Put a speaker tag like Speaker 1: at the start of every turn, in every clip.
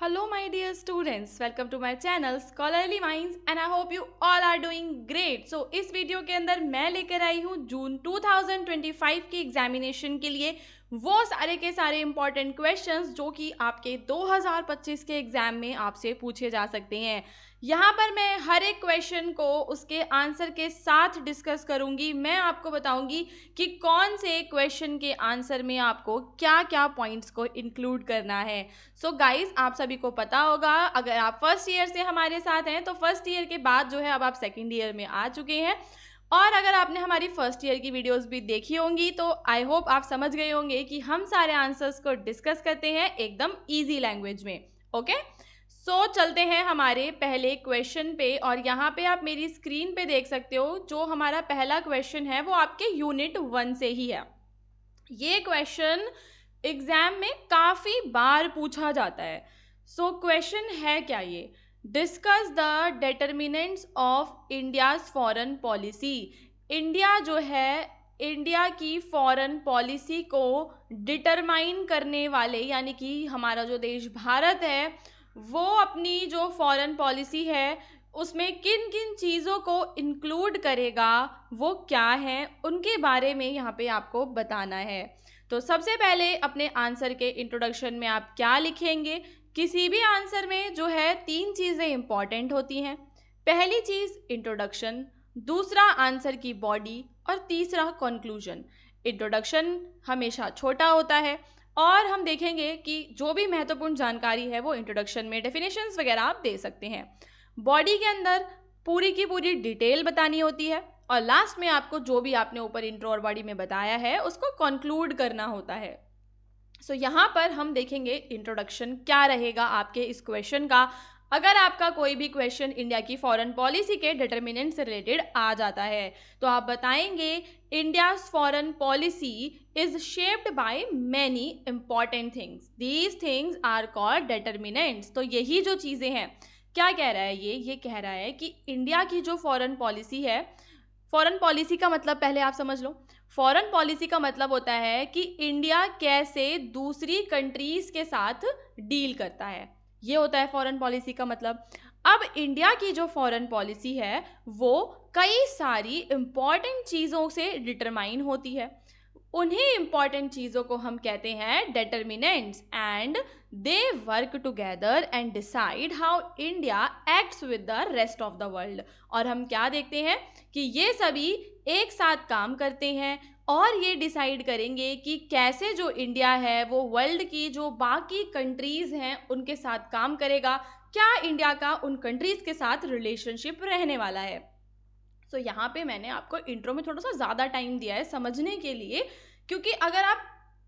Speaker 1: Hello my dear students, welcome to my channel Scholarly Minds and I hope you all are doing great. So इस video के अंदर मैं लेकर आई हूँ जून 2025 के एग्जामिनेशन के लिए वो सारे के सारे इंपॉर्टेंट क्वेश्चंस जो कि आपके 2025 के एग्जाम में आपसे पूछे जा सकते हैं। यहाँ पर मैं हर एक क्वेश्चन को उसके आंसर के साथ डिस्कस करूंगी। मैं आपको बताऊंगी कि कौन से क्वेश्चन के आंसर में आपको क्या क्या पॉइंट्स को इंक्लूड करना है। सो गाइज, आप सभी को पता होगा, अगर आप फर्स्ट ईयर से हमारे साथ हैं तो फर्स्ट ईयर के बाद जो है अब आप सेकेंड ईयर में आ चुके हैं, और अगर आपने हमारी फर्स्ट ईयर की वीडियोस भी देखी होंगी तो आई होप आप समझ गए होंगे कि हम सारे आंसर्स को डिस्कस करते हैं एकदम इजी लैंग्वेज में। ओके, सो चलते हैं हमारे पहले क्वेश्चन पे, और यहाँ पे आप मेरी स्क्रीन पे देख सकते हो जो हमारा पहला क्वेश्चन है वो आपके यूनिट 1 से ही है। ये क्वेश्चन एग्जाम में काफ़ी बार पूछा जाता है। सो क्वेश्चन है क्या ये, discuss the determinants of India's foreign policy. India जो है, इंडिया की फॉरेन पॉलिसी को डिटरमाइन करने वाले, यानी कि हमारा जो देश भारत है वो अपनी जो फॉरेन पॉलिसी है उसमें किन किन चीज़ों को इंक्लूड करेगा, वो क्या है, उनके बारे में यहाँ पे आपको बताना है। तो सबसे पहले अपने आंसर के इंट्रोडक्शन में आप क्या लिखेंगे? किसी भी आंसर में जो है 3 चीज़ें इंपॉर्टेंट होती हैं। पहली चीज़ इंट्रोडक्शन, दूसरा आंसर की बॉडी, और तीसरा कंक्लूजन। इंट्रोडक्शन हमेशा छोटा होता है और हम देखेंगे कि जो भी महत्वपूर्ण जानकारी है वो इंट्रोडक्शन में डेफिनेशंस वगैरह आप दे सकते हैं। बॉडी के अंदर पूरी की पूरी डिटेल बतानी होती है, और लास्ट में आपको जो भी आपने ऊपर इंट्रो और बॉडी में बताया है उसको कंक्लूड करना होता है। सो यहाँ पर हम देखेंगे इंट्रोडक्शन क्या रहेगा आपके इस क्वेश्चन का। अगर आपका कोई भी क्वेश्चन इंडिया की फॉरेन पॉलिसी के डिटर्मिनेंट से रिलेटेड आ जाता है तो आप बताएंगे India's foreign policy is shaped by many important things, these things are called determinants. तो यही जो चीज़ें हैं, क्या कह रहा है ये कह रहा है कि इंडिया की जो फॉरेन पॉलिसी है, फॉरेन पॉलिसी का मतलब पहले आप समझ लो। फॉरेन पॉलिसी का मतलब होता है कि इंडिया कैसे दूसरी कंट्रीज के साथ डील करता है, ये होता है फॉरेन पॉलिसी का मतलब। अब इंडिया की जो फॉरेन पॉलिसी है वो कई सारी इंपॉर्टेंट चीज़ों से डिटरमाइन होती है। उन्हीं इंपॉर्टेंट चीज़ों को हम कहते हैं determinants, and they work together and decide how India acts with the rest of the world. और हम क्या देखते हैं कि ये सभी एक साथ काम करते हैं और ये डिसाइड करेंगे कि कैसे जो इंडिया है वो वर्ल्ड की जो बाकी कंट्रीज़ हैं उनके साथ काम करेगा, क्या इंडिया का उन कंट्रीज़ के साथ रिलेशनशिप रहने वाला है। सो यहाँ पे मैंने आपको इंट्रो में थोड़ा सा ज़्यादा टाइम दिया है समझने के लिए, क्योंकि अगर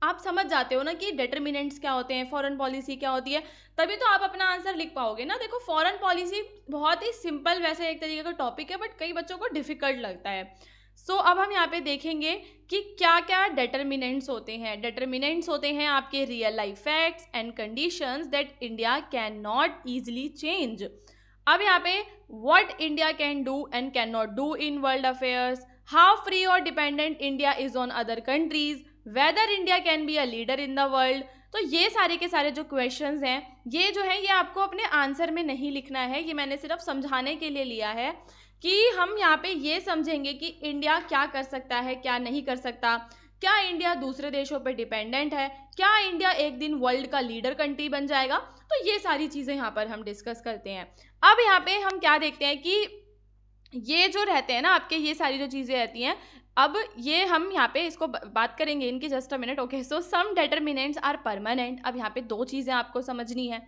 Speaker 1: आप समझ जाते हो ना कि डिटर्मिनेंट्स क्या होते हैं, फॉरेन पॉलिसी क्या होती है, तभी तो आप अपना आंसर लिख पाओगे ना। देखो, फॉरेन पॉलिसी बहुत ही सिंपल वैसे एक तरीके का टॉपिक है, बट कई बच्चों को डिफिकल्ट लगता है। सो अब हम यहाँ पे देखेंगे कि क्या क्या डिटर्मिनेंट्स होते हैं। डिटर्मिनेंट्स होते हैं आपके real life facts and conditions that India can not easily change. अब यहाँ पे what India can do and can not do in world affairs, how free और dependent India is on other countries, whether India can be a leader in the world. तो ये सारे के सारे जो क्वेश्चंस हैं, ये जो है ये आपको अपने आंसर में नहीं लिखना है, ये मैंने सिर्फ समझाने के लिए लिया है कि हम यहाँ पे ये समझेंगे कि इंडिया क्या कर सकता है, क्या नहीं कर सकता, क्या इंडिया दूसरे देशों पर डिपेंडेंट है, क्या इंडिया एक दिन वर्ल्ड का लीडर कंट्री बन जाएगा। तो ये सारी चीज़ें यहाँ पर हम डिस्कस करते हैं। अब यहाँ पे हम क्या देखते हैं कि ये जो रहते हैं ना आपके, ये सारी जो चीज़ें रहती हैं, अब ये हम यहाँ पे इसको बात करेंगे इनकी, just a minute. Okay, so some determinants are permanent. अब यहाँ पे 2 चीज़ें आपको समझनी है।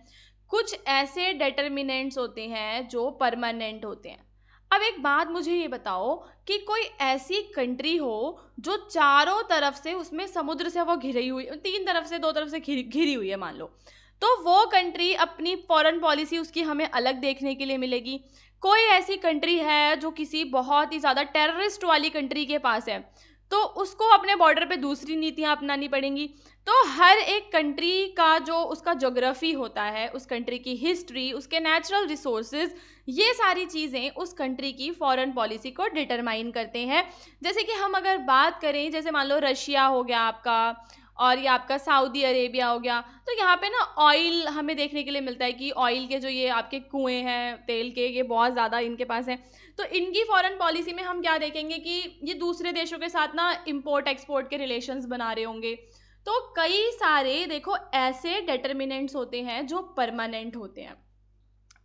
Speaker 1: कुछ ऐसे डिटर्मिनेंट्स होते हैं जो परमानेंट होते हैं। अब एक बात मुझे ये बताओ कि कोई ऐसी कंट्री हो जो चारों तरफ से, उसमें समुद्र से वो घिरी हुई, 3 तरफ से 2 तरफ से घिरी हुई है मान लो, तो वो कंट्री अपनी फॉरेन पॉलिसी उसकी हमें अलग देखने के लिए मिलेगी। कोई ऐसी कंट्री है जो किसी बहुत ही ज़्यादा टेररिस्ट वाली कंट्री के पास है, तो उसको अपने बॉर्डर पे दूसरी नीतियाँ अपनानी पड़ेंगी। तो हर एक कंट्री का जो उसका ज्योग्राफी होता है, उस कंट्री की हिस्ट्री, उसके नेचुरल रिसोर्सेज, ये सारी चीज़ें उस कंट्री की फॉरेन पॉलिसी को डिटरमाइन करते हैं। जैसे कि हम अगर बात करें, जैसे मान लो रशिया हो गया आपका, और ये आपका सऊदी अरेबिया हो गया। तो यहाँ पे ना ऑयल हमें देखने के लिए मिलता है कि ऑयल के जो ये आपके कुएँ हैं तेल के, ये बहुत ज़्यादा इनके पास हैं। तो इनकी फॉरेन पॉलिसी में हम क्या देखेंगे कि ये दूसरे देशों के साथ ना इम्पोर्ट एक्सपोर्ट के रिलेशंस बना रहे होंगे। तो कई सारे देखो ऐसे डिटर्मिनेंट्स होते हैं जो परमानेंट होते हैं।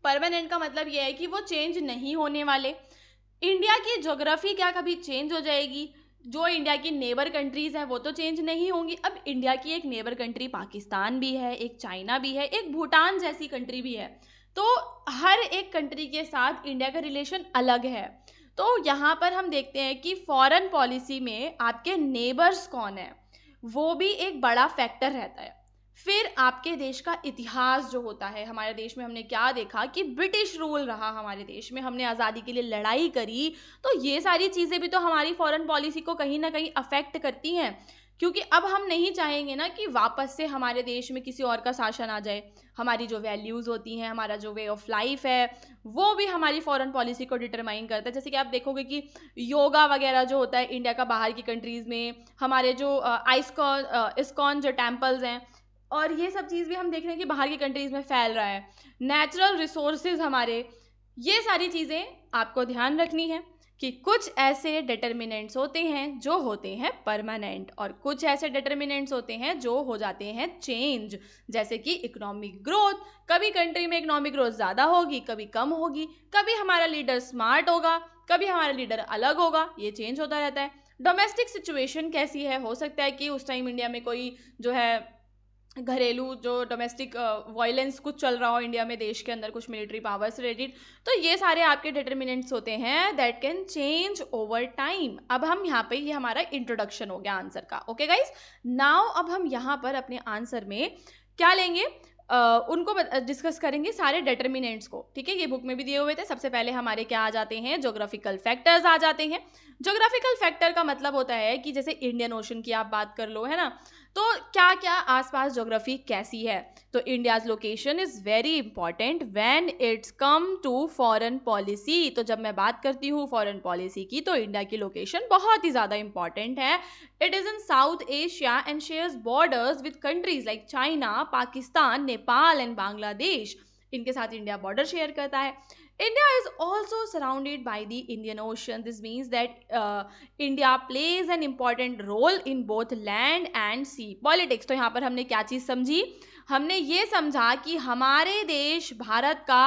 Speaker 1: परमानेंट का मतलब ये है कि वो चेंज नहीं होने वाले। इंडिया की ज्योग्राफी क्या कभी चेंज हो जाएगी? जो इंडिया की नेबर कंट्रीज हैं वो तो चेंज नहीं होंगी। अब इंडिया की एक नेबर कंट्री पाकिस्तान भी है, एक चाइना भी है, एक भूटान जैसी कंट्री भी है। तो हर एक कंट्री के साथ इंडिया का रिलेशन अलग है। तो यहाँ पर हम देखते हैं कि फॉरेन पॉलिसी में आपके नेबर्स कौन है, वो भी एक बड़ा फैक्टर रहता है। फिर आपके देश का इतिहास जो होता है, हमारे देश में हमने क्या देखा कि ब्रिटिश रूल रहा हमारे देश में, हमने आज़ादी के लिए लड़ाई करी। तो ये सारी चीज़ें भी तो हमारी फॉरेन पॉलिसी को कहीं ना कहीं अफेक्ट करती हैं, क्योंकि अब हम नहीं चाहेंगे ना कि वापस से हमारे देश में किसी और का शासन आ जाए। हमारी जो वैल्यूज़ होती हैं, हमारा जो वे ऑफ लाइफ है, वो भी हमारी फॉरेन पॉलिसी को डिटरमाइन करता है। जैसे कि आप देखोगे कि योगा वगैरह जो होता है इंडिया का बाहर की कंट्रीज़ में, हमारे जो इस्कॉन जो टेम्पल्स हैं, और ये सब चीज़ भी हम देख रहे हैं कि बाहर की कंट्रीज़ में फैल रहा है। नेचुरल रिसोर्सेज हमारे, ये सारी चीज़ें आपको ध्यान रखनी है कि कुछ ऐसे डिटर्मिनेंट्स होते हैं जो होते हैं परमानेंट, और कुछ ऐसे डिटर्मिनेंट्स होते हैं जो हो जाते हैं चेंज। जैसे कि इकोनॉमिक ग्रोथ, कभी कंट्री में इकोनॉमिक ग्रोथ ज़्यादा होगी, कभी कम होगी, कभी हमारा लीडर स्मार्ट होगा, कभी हमारा लीडर अलग होगा, ये चेंज होता रहता है। डोमेस्टिक सिचुएशन कैसी है, हो सकता है कि उस टाइम इंडिया में कोई जो है घरेलू जो डोमेस्टिक वायलेंस कुछ चल रहा हो इंडिया में, देश के अंदर कुछ मिलिट्री पावर्स रिलेटेड। तो ये सारे आपके डिटर्मिनेंट्स होते हैं that can change over time. अब हम यहाँ पे, ये हमारा इंट्रोडक्शन हो गया आंसर का। ओके गाइज, नाउ अब हम यहाँ पर अपने आंसर में क्या लेंगे, उनको डिस्कस करेंगे सारे डिटर्मिनेंट्स को। ठीक है, ये बुक में भी दिए हुए थे। सबसे पहले हमारे क्या आ जाते हैं, ज्योग्राफिकल फैक्टर्स आ जाते हैं। ज्योग्राफिकल फैक्टर का मतलब होता है कि जैसे इंडियन ओशन की आप बात कर लो, है ना, तो क्या क्या आसपास ज्योग्राफी कैसी है। तो India's location is very important when it's come to foreign policy. तो जब मैं बात करती हूँ फॉरेन पॉलिसी की, तो इंडिया की लोकेशन बहुत ही ज़्यादा इंपॉर्टेंट है। It is in south Asia and shares borders with countries like China, Pakistan, Nepal and Bangladesh. इनके साथ इंडिया बॉर्डर शेयर करता है। India is also surrounded by the Indian Ocean. This means that India plays an important role in both land and sea politics. तो यहाँ पर हमने क्या चीज़ समझी, हमने ये समझा कि हमारे देश भारत का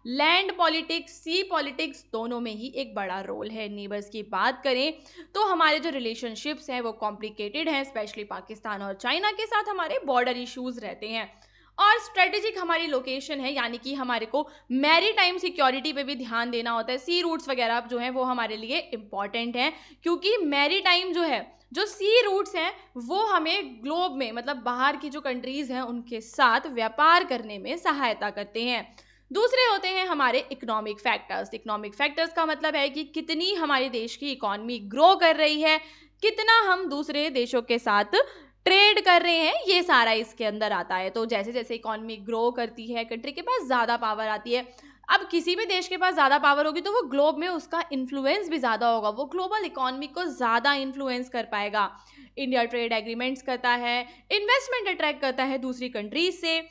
Speaker 1: लैंड पॉलिटिक्स, सी पॉलिटिक्स दोनों में ही एक बड़ा रोल है। नेबर्स की बात करें तो हमारे जो रिलेशनशिप्स हैं वो कॉम्प्लिकेटेड हैं, स्पेशली पाकिस्तान और चाइना के साथ हमारे बॉर्डर इश्यूज रहते हैं। और स्ट्रेटेजिक हमारी लोकेशन है, यानी कि हमारे को मैरी टाइम सिक्योरिटी पे भी ध्यान देना होता है। सी रूट्स वगैरह जो हैं वो हमारे लिए इम्पॉर्टेंट हैं, क्योंकि मैरी टाइम जो है, जो सी रूट्स हैं, वो हमें ग्लोब में, मतलब बाहर की जो कंट्रीज हैं उनके साथ व्यापार करने में सहायता करते हैं। दूसरे होते हैं हमारे इकोनॉमिक फैक्टर्स। इकोनॉमिक फैक्टर्स का मतलब है कि कितनी हमारे देश की इकोनॉमी ग्रो कर रही है, कितना हम दूसरे देशों के साथ ट्रेड कर रहे हैं, ये सारा इसके अंदर आता है। तो जैसे जैसे इकोनॉमी ग्रो करती है, कंट्री के पास ज़्यादा पावर आती है। अब किसी भी देश के पास ज़्यादा पावर होगी तो वो ग्लोब में उसका इन्फ्लुएंस भी ज़्यादा होगा, वो ग्लोबल इकोनॉमी को ज़्यादा इन्फ्लुएंस कर पाएगा। इंडिया ट्रेड एग्रीमेंट्स करता है, इन्वेस्टमेंट अट्रैक्ट करता है दूसरी कंट्रीज से।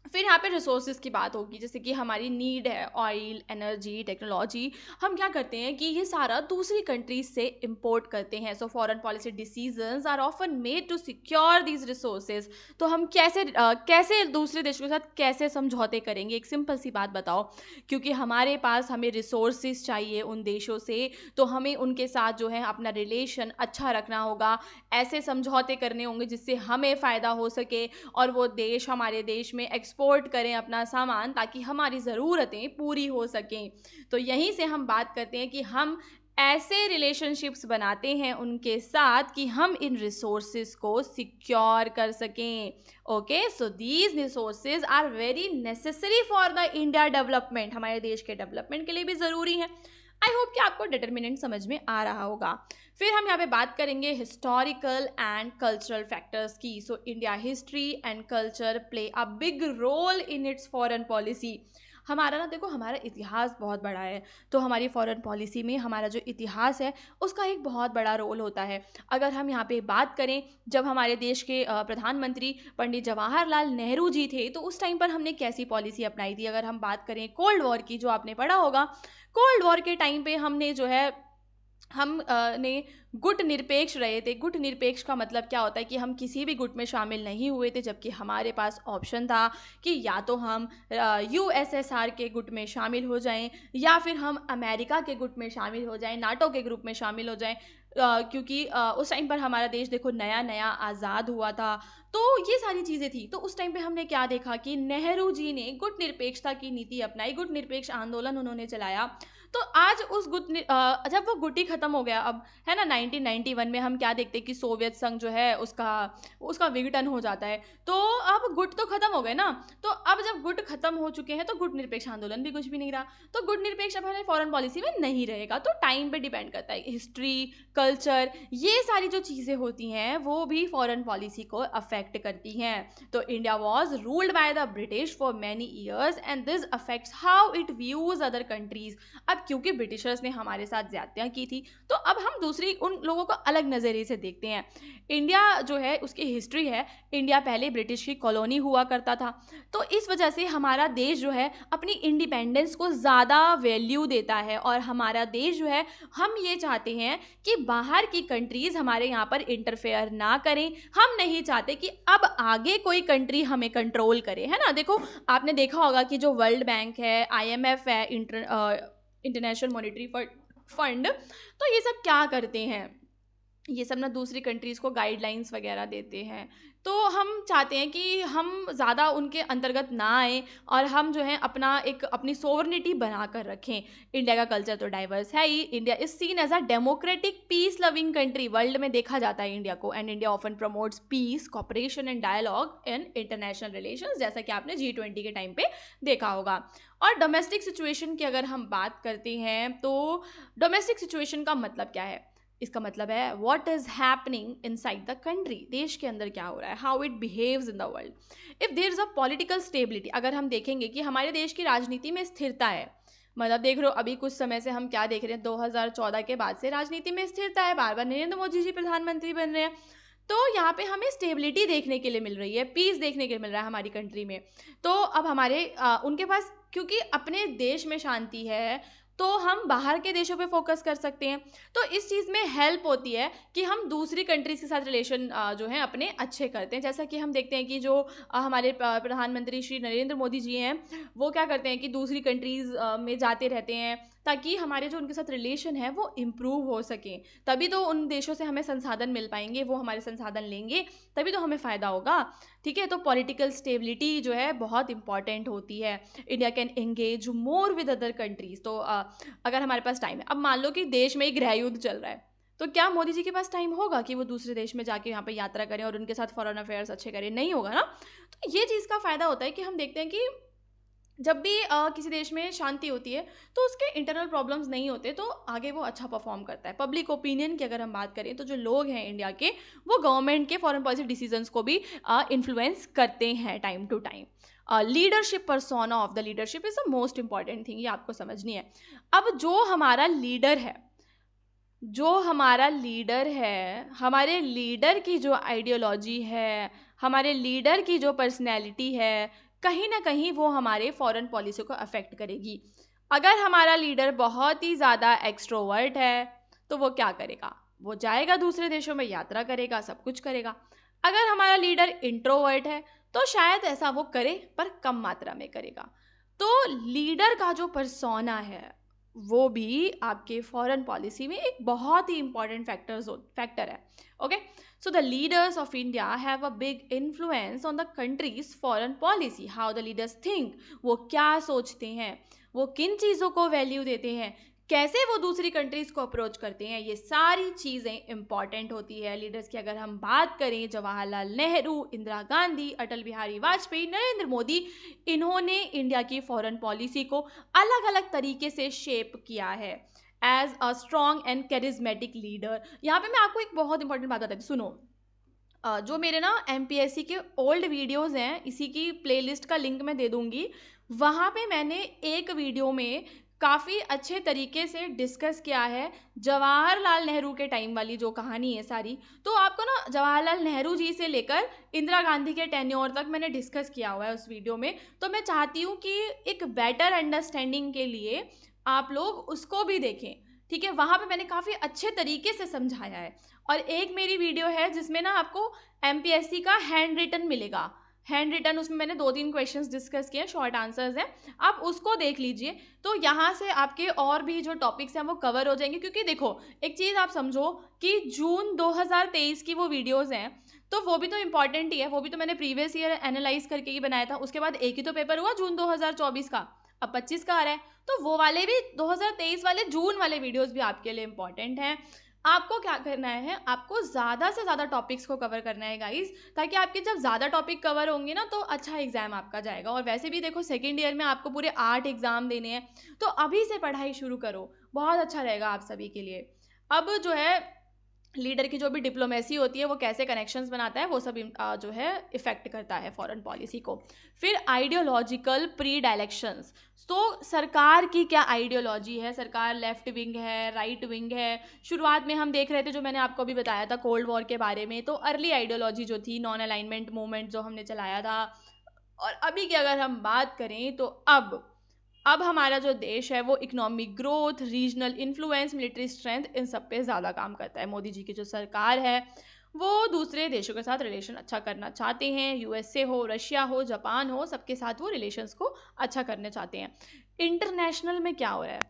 Speaker 1: फिर यहाँ पे रिसोर्सेज की बात होगी, जैसे कि हमारी नीड है ऑयल, एनर्जी, टेक्नोलॉजी, हम क्या करते हैं कि ये सारा दूसरी कंट्रीज से इंपोर्ट करते हैं। So foreign policy decisions are often made to secure these resources. तो हम कैसे दूसरे देशों के साथ कैसे समझौते करेंगे, एक सिंपल सी बात बताओ। क्योंकि हमारे पास हमें रिसोर्सेज चाहिए उन देशों से, तो हमें उनके साथ जो है अपना रिलेशन अच्छा रखना होगा, ऐसे समझौते करने होंगे जिससे हमें फ़ायदा हो सके और वो देश हमारे देश में एक्सपोर्ट करें अपना सामान, ताकि हमारी ज़रूरतें पूरी हो सकें। तो यहीं से हम बात करते हैं कि हम ऐसे रिलेशनशिप्स बनाते हैं उनके साथ कि हम इन रिसोर्सेज को सिक्योर कर सकें। Okay, so these resources are very necessary for the India development, हमारे देश के डेवलपमेंट के लिए भी ज़रूरी है। आई होप कि आपको डिटर्मिनेंट समझ में आ रहा होगा। फिर हम यहाँ पे बात करेंगे हिस्टोरिकल एंड कल्चरल फैक्टर्स की। So India history and culture play a big role in its foreign policy. हमारा ना देखो, हमारा इतिहास बहुत बड़ा है, तो हमारी फॉरेन पॉलिसी में हमारा जो इतिहास है उसका एक बहुत बड़ा रोल होता है। अगर हम यहाँ पे बात करें, जब हमारे देश के प्रधानमंत्री पंडित जवाहरलाल नेहरू जी थे, तो उस टाइम पर हमने कैसी पॉलिसी अपनाई थी? अगर हम बात करें कोल्ड वॉर की, जो आपने पढ़ा होगा, कोल्ड वॉर के टाइम पे हमने जो है हम ने गुट निरपेक्ष रहे थे। गुट निरपेक्ष का मतलब क्या होता है कि हम किसी भी गुट में शामिल नहीं हुए थे, जबकि हमारे पास ऑप्शन था कि या तो हम यूएसएसआर के गुट में शामिल हो जाएं, या फिर हम अमेरिका के गुट में शामिल हो जाएं, नाटो के ग्रुप में शामिल हो जाएं। क्योंकि उस टाइम पर हमारा देश देखो नया नया आज़ाद हुआ था, तो ये सारी चीज़ें थी। तो उस टाइम पे हमने क्या देखा कि नेहरू जी ने गुट निरपेक्षता की नीति अपनाई, गुट निरपेक्ष आंदोलन उन्होंने चलाया। तो आज उस जब वो गुट ही खत्म हो गया, अब है ना, 1991 में हम क्या देखते हैं कि सोवियत संघ जो है उसका उसका विघटन हो जाता है। तो अब गुट तो खत्म हो गए ना, तो अब जब गुट खत्म हो चुके हैं तो गुट निरपेक्ष आंदोलन भी कुछ भी नहीं रहा। तो गुट निरपेक्ष अब हमारे फॉरेन पॉलिसी में नहीं रहेगा। तो टाइम पे डिपेंड करता है, हिस्ट्री, कल्चर, ये सारी जो चीज़ें होती हैं वो भी फॉरेन पॉलिसी को अफेक्ट करती हैं। तो India was ruled by the British for many years and this affects how it views other countries. अब क्योंकि ब्रिटिशर्स ने हमारे साथ ज्यादतियाँ की थी, तो अब हम दूसरी उन लोगों को अलग नज़रिए से देखते हैं। इंडिया जो है उसकी हिस्ट्री है, इंडिया पहले ब्रिटिश की कॉलोनी हुआ करता था, तो इस वजह से हमारा देश जो है अपनी इंडिपेंडेंस को ज़्यादा वैल्यू देता है। और हमारा देश जो है, हम ये चाहते हैं कि बाहर की कंट्रीज़ हमारे यहाँ पर इंटरफेयर ना करें। हम नहीं चाहते कि अब आगे कोई कंट्री हमें कंट्रोल करे, है ना। देखो, आपने देखा होगा कि जो वर्ल्ड बैंक है, आईएमएफ है, इंटरनेशनल मॉनेटरी फंड, तो ये सब क्या करते हैं? ये सब ना दूसरी कंट्रीज़ को गाइडलाइंस वगैरह देते हैं। तो हम चाहते हैं कि हम ज़्यादा उनके अंतर्गत ना आएँ, और हम जो है अपनी सोवरेनिटी बना कर रखें। इंडिया का कल्चर तो डाइवर्स है ही। India is seen as a democratic peace loving country, world में देखा जाता है इंडिया को। And India often promotes peace, cooperation and dialogue in international relations, जैसा कि आपने G20 के टाइम पे देखा होगा। और डोमेस्टिक सिचुएशन की अगर हम बात करते हैं, तो डोमेस्टिक सिचुएशन का मतलब क्या है? इसका मतलब है what is happening inside the country, देश के अंदर क्या हो रहा है, how it behaves in the world. If there is a political stability, अगर हम देखेंगे कि हमारे देश की राजनीति में स्थिरता है, मतलब देख रहे हो अभी कुछ समय से हम क्या देख रहे हैं, 2014 के बाद से राजनीति में स्थिरता है, बार बार नरेंद्र मोदी जी प्रधानमंत्री बन रहे हैं, तो यहाँ पे हमें स्टेबिलिटी देखने के लिए मिल रही है, पीस देखने के लिए मिल रहा है हमारी कंट्री में। तो अब उनके पास क्योंकि अपने देश में शांति है, तो हम बाहर के देशों पे फोकस कर सकते हैं। तो इस चीज़ में हेल्प होती है कि हम दूसरी कंट्रीज़ के साथ रिलेशन जो हैं अपने अच्छे करते हैं। जैसा कि हम देखते हैं कि जो हमारे प्रधानमंत्री श्री नरेंद्र मोदी जी हैं, वो क्या करते हैं कि दूसरी कंट्रीज़ में जाते रहते हैं, ताकि हमारे जो उनके साथ रिलेशन है वो इम्प्रूव हो सकें। तभी तो उन देशों से हमें संसाधन मिल पाएंगे, वो हमारे संसाधन लेंगे, तभी तो हमें फ़ायदा होगा। ठीक है, तो पॉलिटिकल स्टेबिलिटी जो है बहुत इंपॉर्टेंट होती है। India can engage more with other countries. तो अगर हमारे पास टाइम है, अब मान लो कि देश में एक गृह युद्ध चल रहा है, तो क्या मोदी जी के पास टाइम होगा कि वो दूसरे देश में जाके यहाँ पे यात्रा करें और उनके साथ फॉरेन अफेयर्स अच्छे करें? नहीं होगा ना। तो ये चीज़ का फ़ायदा होता है कि हम देखते हैं कि जब भी किसी देश में शांति होती है, तो उसके इंटरनल प्रॉब्लम्स नहीं होते, तो आगे वो अच्छा परफॉर्म करता है। पब्लिक ओपिनियन की अगर हम बात करें, तो जो लोग हैं इंडिया के, वो गवर्नमेंट के फॉरेन पॉलिसी डिसीजंस को भी इन्फ्लुएंस करते हैं time to time. Leadership, persona of the leadership is the most important thing, ये आपको समझनी है। अब जो हमारा लीडर है, हमारे लीडर की जो आइडियोलॉजी है, हमारे लीडर की जो पर्सनैलिटी है, कहीं ना कहीं वो हमारे फॉरेन पॉलिसी को अफेक्ट करेगी। अगर हमारा लीडर बहुत ही ज़्यादा एक्सट्रोवर्ट है, तो वो क्या करेगा? वो जाएगा दूसरे देशों में, यात्रा करेगा, सब कुछ करेगा। अगर हमारा लीडर इंट्रोवर्ट है, तो शायद ऐसा वो करे, पर कम मात्रा में करेगा। तो लीडर का जो पर्सोना है, वो भी आपके फॉरेन पॉलिसी में एक बहुत ही इंपॉर्टेंट फैक्टर है। Okay, so the leaders of India have a big influence on the countries foreign policy. How the leaders think, वो क्या सोचते हैं, वो किन चीज़ों को वैल्यू देते हैं, कैसे वो दूसरी कंट्रीज़ को अप्रोच करते हैं, ये सारी चीज़ें इंपॉर्टेंट होती है लीडर्स की। अगर हम बात करें, जवाहरलाल नेहरू, इंदिरा गांधी, अटल बिहारी वाजपेयी, नरेंद्र मोदी, इन्होंने इंडिया की फॉरेन पॉलिसी को अलग अलग तरीके से शेप किया है as a strong and charismatic leader. यहाँ पे मैं आपको एक बहुत इंपॉर्टेंट बात बताती हूँ, सुनो। जो मेरे ना MPSC के ओल्ड वीडियोज़ हैं, इसी की प्लेलिस्ट का लिंक मैं दे दूँगी। वहाँ पे मैंने एक वीडियो में काफ़ी अच्छे तरीके से डिस्कस किया है जवाहरलाल नेहरू के टाइम वाली जो कहानी है सारी। तो आपको ना जवाहरलाल नेहरू जी से लेकर इंदिरा गांधी के टेन्योर तक मैंने डिस्कस किया हुआ है उस वीडियो में। तो मैं चाहती हूँ कि एक बेटर अंडरस्टैंडिंग के लिए आप लोग उसको भी देखें, ठीक है? वहाँ पे मैंने काफ़ी अच्छे तरीके से समझाया है। और एक मेरी वीडियो है जिसमें ना आपको MPSC का हैंड रिटन मिलेगा। हैंड रिटन, उसमें मैंने 2-3 क्वेश्चंस डिस्कस किए हैं, शॉर्ट आंसर्स हैं। आप उसको देख लीजिए, तो यहाँ से आपके और भी जो टॉपिक्स हैं वो कवर हो जाएँगे। क्योंकि देखो, एक चीज़ आप समझो कि जून 2023 की वो वीडियोज़ हैं, तो वो भी तो इम्पोर्टेंट ही है। वो भी तो मैंने प्रीवियस ईयर एनालाइज़ करके ही बनाया था। उसके बाद एक ही तो पेपर हुआ जून 2024 का, अब 25 का आ रहा है। तो वो वाले भी 2023 वाले जून वाले वीडियोज़ भी आपके लिए इम्पोर्टेंट हैं। आपको क्या करना है, आपको ज़्यादा से ज़्यादा टॉपिक्स को कवर करना है गाइस, ताकि आपके जब ज़्यादा टॉपिक कवर होंगे ना तो अच्छा एग्जाम आपका जाएगा। और वैसे भी देखो, सेकंड ईयर में आपको पूरे 8 एग्जाम देने हैं, तो अभी से पढ़ाई शुरू करो, बहुत अच्छा रहेगा आप सभी के लिए। अब जो है, लीडर की जो भी डिप्लोमेसी होती है, वो कैसे कनेक्शंस बनाता है, वो सब जो है इफेक्ट करता है फॉरेन पॉलिसी को। फिर आइडियोलॉजिकल प्री डायरेक्शंस, तो सरकार की क्या आइडियोलॉजी है, सरकार लेफ्ट विंग है, राइट विंग है। शुरुआत में हम देख रहे थे, जो मैंने आपको अभी बताया था कोल्ड वॉर के बारे में, तो अर्ली आइडियोलॉजी जो थी, नॉन अलाइनमेंट मूवमेंट जो हमने चलाया था। और अभी की अगर हम बात करें तो अब हमारा जो देश है वो economic growth, regional influence, military strength, इन सब पे ज़्यादा काम करता है। मोदी जी की जो सरकार है वो दूसरे देशों के साथ रिलेशन अच्छा करना चाहते हैं। USA हो, रशिया हो, जापान हो, सबके साथ वो रिलेशंस को अच्छा करना चाहते हैं। इंटरनेशनल में क्या हो रहा है,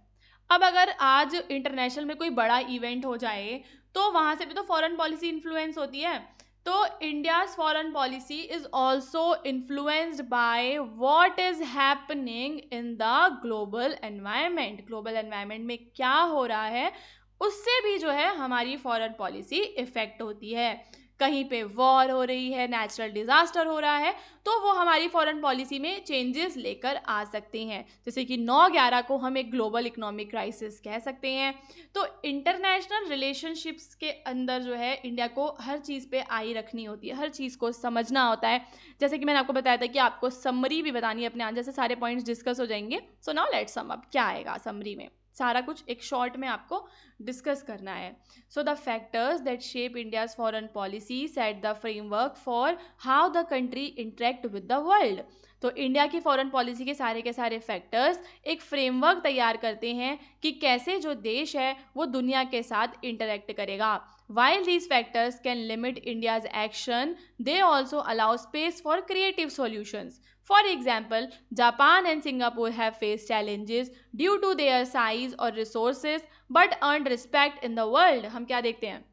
Speaker 1: अब अगर आज इंटरनेशनल में कोई बड़ा इवेंट हो जाए तो वहाँ से भी तो फॉरेन पॉलिसी इन्फ्लुएंस होती है। तो India's foreign policy is also influenced by what is happening in the global environment. Global environment में क्या हो रहा है, उससे भी जो है हमारी फॉरेन पॉलिसी इफेक्ट होती है। कहीं पे वॉर हो रही है, नेचुरल डिजास्टर हो रहा है, तो वो हमारी फॉरेन पॉलिसी में चेंजेस लेकर आ सकते हैं। जैसे कि 9/11 को हम एक ग्लोबल इकोनॉमिक क्राइसिस कह सकते हैं। तो इंटरनेशनल रिलेशनशिप्स के अंदर जो है इंडिया को हर चीज़ पे आई रखनी होती है, हर चीज़ को समझना होता है। जैसे कि मैंने आपको बताया था कि आपको समरी भी बतानी है अपने आंसर से, सारे पॉइंट्स डिस्कस हो जाएंगे। So now let's sum up, क्या आएगा समरी में, सारा कुछ एक शॉर्ट में आपको डिस्कस करना है। So the factors that shape India's foreign policy set the framework for how the country interact with the world. तो इंडिया की फॉरेन पॉलिसी के सारे फैक्टर्स एक फ्रेमवर्क तैयार करते हैं कि कैसे जो देश है वो दुनिया के साथ इंटरेक्ट करेगा। While these factors can limit India's action, they also allow space for creative solutions. For example, Japan and Singapore have faced challenges due to their size or resources but earned respect in the world. हम क्या देखते हैं,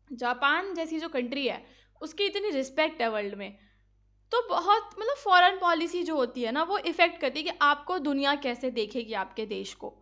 Speaker 1: Japan जैसी जो country है उसकी इतनी respect है वर्ल्ड में। तो बहुत मतलब फॉरेन पॉलिसी जो होती है ना वो इफेक्ट करती है कि आपको दुनिया कैसे देखेगी आपके देश को।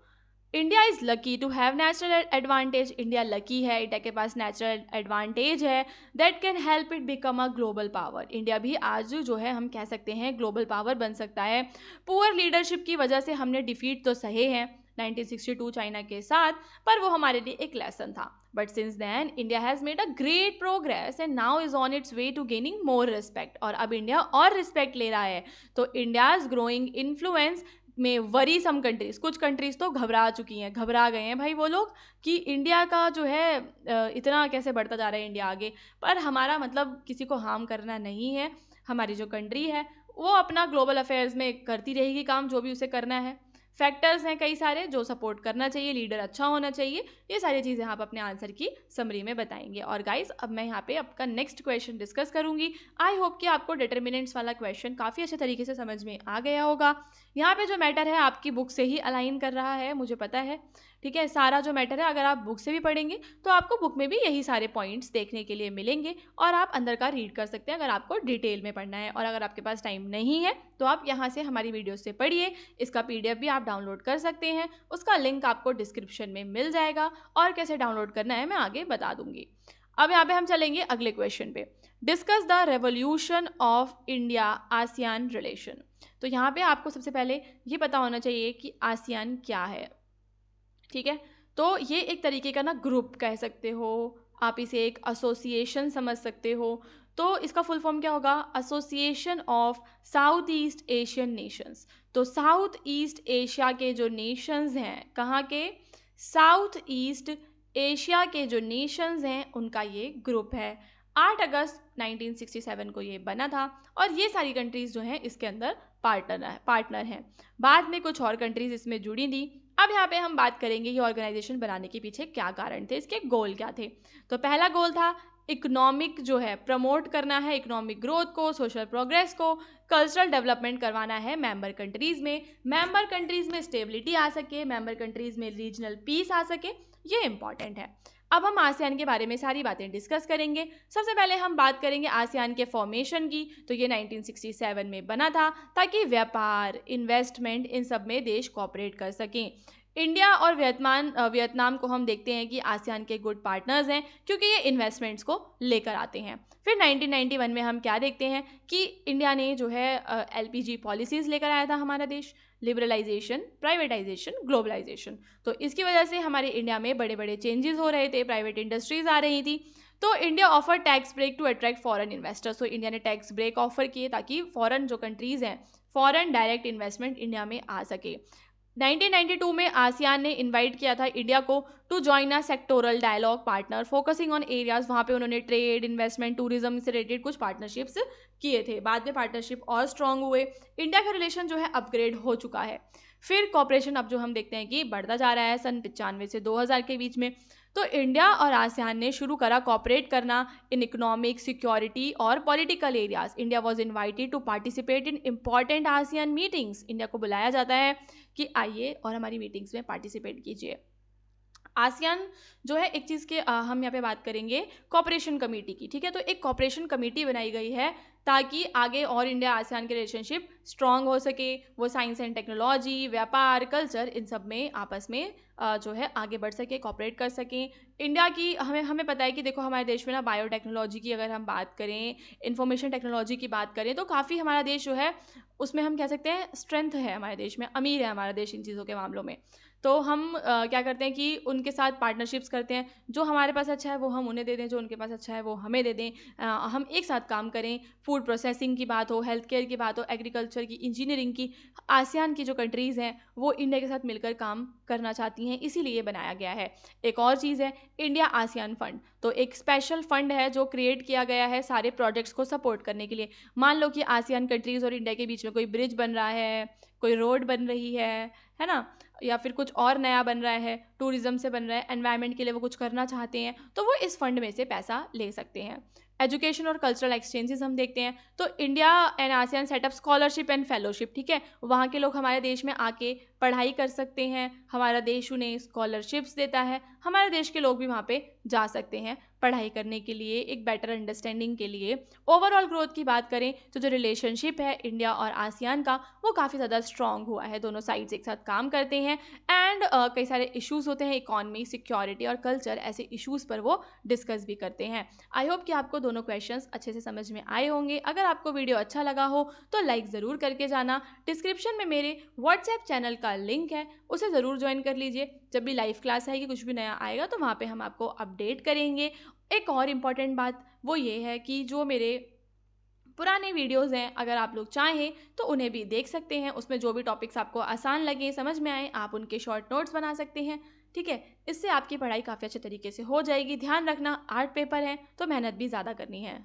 Speaker 1: India is lucky to have natural advantage, India lucky है, इंडिया के पास नेचुरल एडवांटेज है that can help it become a global power. India भी आज जो है हम कह सकते हैं ग्लोबल पावर बन सकता है। पुअर लीडरशिप की वजह से हमने डिफीट तो सहे हैं 1962 चाइना के साथ, पर वो हमारे लिए एक लेसन था। But since then India has made a great progress and now is on its way to gaining more respect. और अब इंडिया और रिस्पेक्ट ले रहा है। तो इंडियाज़ ग्रोइंग इन्फ्लुएंस में वरी सम कंट्रीज, कुछ कंट्रीज तो घबरा चुकी हैं, घबरा गए हैं भाई वो लोग कि इंडिया का जो है इतना कैसे बढ़ता जा रहा है इंडिया आगे। पर हमारा मतलब किसी को हार्म करना नहीं है। हमारी जो कंट्री है वो अपना ग्लोबल अफेयर्स में करती रहेगी काम, जो भी उसे करना है। फैक्टर्स हैं कई सारे जो सपोर्ट करना चाहिए, लीडर अच्छा होना चाहिए, ये सारी चीज़ें आप अपने आंसर की समरी में बताएंगे। और गाइस अब मैं यहाँ पे आपका नेक्स्ट क्वेश्चन डिस्कस करूंगी। आई होप कि आपको डिटर्मिनेंट्स वाला क्वेश्चन काफ़ी अच्छे तरीके से समझ में आ गया होगा। यहाँ पे जो मैटर है आपकी बुक से ही अलाइन कर रहा है, मुझे पता है, ठीक है। सारा जो मैटर है अगर आप बुक से भी पढ़ेंगे तो आपको बुक में भी यही सारे पॉइंट्स देखने के लिए मिलेंगे और आप अंदर का रीड कर सकते हैं अगर आपको डिटेल में पढ़ना है। और अगर आपके पास टाइम नहीं है तो आप यहाँ से हमारी वीडियो से पढ़िए, इसका PDF भी आप डाउनलोड कर सकते हैं, उसका लिंक आपको डिस्क्रिप्शन में मिल जाएगा। और कैसे डाउनलोड करना है मैं आगे बता दूंगी। अब यहाँ पे हम चलेंगे अगले क्वेश्चन पे। Discuss the revolution of India ASEAN relation. तो यहाँ पे आपको सबसे पहले ये पता होना चाहिए कि आसियान क्या है, ठीक है। तो ये एक तरीके का ना ग्रुप कह सकते हो, आप इसे एक एसोसिएशन समझ सकते हो। तो इसका फुल फॉर्म क्या होगा? Association of south east Asian Nations. तो साउथ ईस्ट एशिया के जो नेशंस हैं, कहाँ के? साउथ ईस्ट एशिया के जो नेशंस हैं उनका ये ग्रुप है। 8 अगस्त 1967 को ये बना था और ये सारी कंट्रीज जो हैं इसके अंदर पार्टनर हैं। बाद में कुछ और कंट्रीज इसमें जुड़ी थी। अब यहाँ पे हम बात करेंगे ये ऑर्गेनाइजेशन बनाने के पीछे क्या कारण थे, इसके गोल क्या थे। तो पहला गोल था इकोनॉमिक जो है प्रमोट करना है, इकोनॉमिक ग्रोथ को, सोशल प्रोग्रेस को, कल्चरल डेवलपमेंट करवाना है मेंबर कंट्रीज़ में। मेंबर कंट्रीज़ में स्टेबिलिटी आ सके, मेंबर कंट्रीज़ में रीजनल पीस आ सके, ये इंपॉर्टेंट है। अब हम आसियान के बारे में सारी बातें डिस्कस करेंगे। सबसे पहले हम बात करेंगे आसियान के फॉर्मेशन की। तो ये 1967 में बना था ताकि व्यापार, इन्वेस्टमेंट, इन सब में देश कोऑपरेट कर सकें। इंडिया और वियतनाम को हम देखते हैं कि आसियान के गुड पार्टनर्स हैं क्योंकि ये इन्वेस्टमेंट्स को लेकर आते हैं। फिर 1991 में हम क्या देखते हैं कि इंडिया ने जो है एलपीजी पॉलिसीज़ लेकर आया था हमारा देश, लिबरलाइजेशन, प्राइवेटाइजेशन, ग्लोबलाइजेशन। तो इसकी वजह से हमारे इंडिया में बड़े बड़े चेंजेस हो रहे थे, प्राइवेट इंडस्ट्रीज आ रही थी। तो India offer tax break to attract foreign investors. तो इंडिया ने टैक्स ब्रेक ऑफर किए ताकि फॉरेन जो कंट्रीज़ हैं, फॉरेन डायरेक्ट इन्वेस्टमेंट इंडिया में आ सके। 1992 में आसियान ने इनवाइट किया था इंडिया को to join a sectoral dialogue partner focusing on areas. वहाँ पे उन्होंने ट्रेड, इन्वेस्टमेंट, टूरिज्म से रिलेटेड कुछ पार्टनरशिप्स किए थे। बाद में पार्टनरशिप और स्ट्रांग हुए। इंडिया का रिलेशन जो है अपग्रेड हो चुका है। फिर कॉपरेशन अब जो हम देखते हैं कि बढ़ता जा रहा है सन 95 से 2000 के बीच में। तो इंडिया और आसियान ने शुरू करा कॉपरेट करना इन इकोनॉमिक, सिक्योरिटी और political areas. India was invited to participate in important ASEAN meetings. India को बुलाया जाता है कि आइए और हमारी मीटिंग्स में पार्टिसिपेट कीजिए। आसियान जो है एक चीज़ के हम यहाँ पे बात करेंगे कॉपरेशन कमेटी की, ठीक है। तो एक कॉपरेशन कमेटी बनाई गई है ताकि आगे और इंडिया आसियान के रिलेशनशिप स्ट्रांग हो सके। वो साइंस एंड टेक्नोलॉजी, व्यापार, कल्चर, इन सब में आपस में जो है आगे बढ़ सके, कॉपरेट कर सकें। इंडिया की हमें पता है कि देखो हमारे देश में ना बायोटेक्नोलॉजी की अगर हम बात करें, इंफॉर्मेशन टेक्नोलॉजी की बात करें, तो काफ़ी हमारा देश जो है उसमें हम कह सकते हैं स्ट्रेंथ है हमारे देश में, अमीर है हमारा देश इन चीज़ों के मामलों में। तो हम क्या करते हैं कि उनके साथ पार्टनरशिप्स करते हैं। जो हमारे पास अच्छा है वो हम उन्हें दे दें, जो उनके पास अच्छा है वो हमें दे दें। हम एक साथ काम करें। फूड प्रोसेसिंग की बात हो, हेल्थ केयर की बात हो, एग्रीकल्चर की, इंजीनियरिंग की, आसियान की जो कंट्रीज़ हैं वो इंडिया के साथ मिलकर काम करना चाहती हैं, इसीलिए बनाया गया है। एक और चीज़ है इंडिया आसियान फंड। तो एक स्पेशल फंड है जो क्रिएट किया गया है सारे प्रोजेक्ट्स को सपोर्ट करने के लिए। मान लो कि आसियान कंट्रीज़ और इंडिया के बीच में कोई ब्रिज बन रहा है, कोई रोड बन रही है ना, या फिर कुछ और नया बन रहा है, टूरिज्म से बन रहा है, एनवायरनमेंट के लिए वो कुछ करना चाहते हैं, तो वो इस फंड में से पैसा ले सकते हैं। एजुकेशन और कल्चरल एक्सचेंजेस हम देखते हैं। तो India and ASEAN setup scholarship and fellowship, ठीक है। वहाँ के लोग हमारे देश में आके पढ़ाई कर सकते हैं, हमारा देश उन्हें स्कॉलरशिप्स देता है, हमारे देश के लोग भी वहाँ पे जा सकते हैं पढ़ाई करने के लिए, एक बेटर अंडरस्टैंडिंग के लिए। ओवरऑल ग्रोथ की बात करें तो जो रिलेशनशिप है इंडिया और आसियान का वो काफ़ी ज़्यादा स्ट्रॉन्ग हुआ है। दोनों साइड्स एक साथ काम करते हैं एंड कई सारे इश्यूज़ होते हैं, इकॉनमी, सिक्योरिटी और कल्चर, ऐसे इश्यूज़ पर वो डिस्कस भी करते हैं। आई होप कि आपको दोनों क्वेश्चंस अच्छे से समझ में आए होंगे। अगर आपको वीडियो अच्छा लगा हो तो लाइक ज़रूर करके जाना। डिस्क्रिप्शन में मेरे व्हाट्सएप चैनल का लिंक है, उसे ज़रूर ज्वाइन कर लीजिए। जब भी लाइव क्लास आएगी, कुछ भी नया आएगा तो वहाँ पे हम आपको अपडेट करेंगे। एक और इम्पॉर्टेंट बात वो ये है कि जो मेरे पुराने वीडियोज़ हैं, अगर आप लोग चाहें तो उन्हें भी देख सकते हैं। उसमें जो भी टॉपिक्स आपको आसान लगे, समझ में आए, आप उनके शॉर्ट नोट्स बना सकते हैं, ठीक है। इससे आपकी पढ़ाई काफ़ी अच्छे तरीके से हो जाएगी। ध्यान रखना आर्ट पेपर है तो मेहनत भी ज़्यादा करनी है।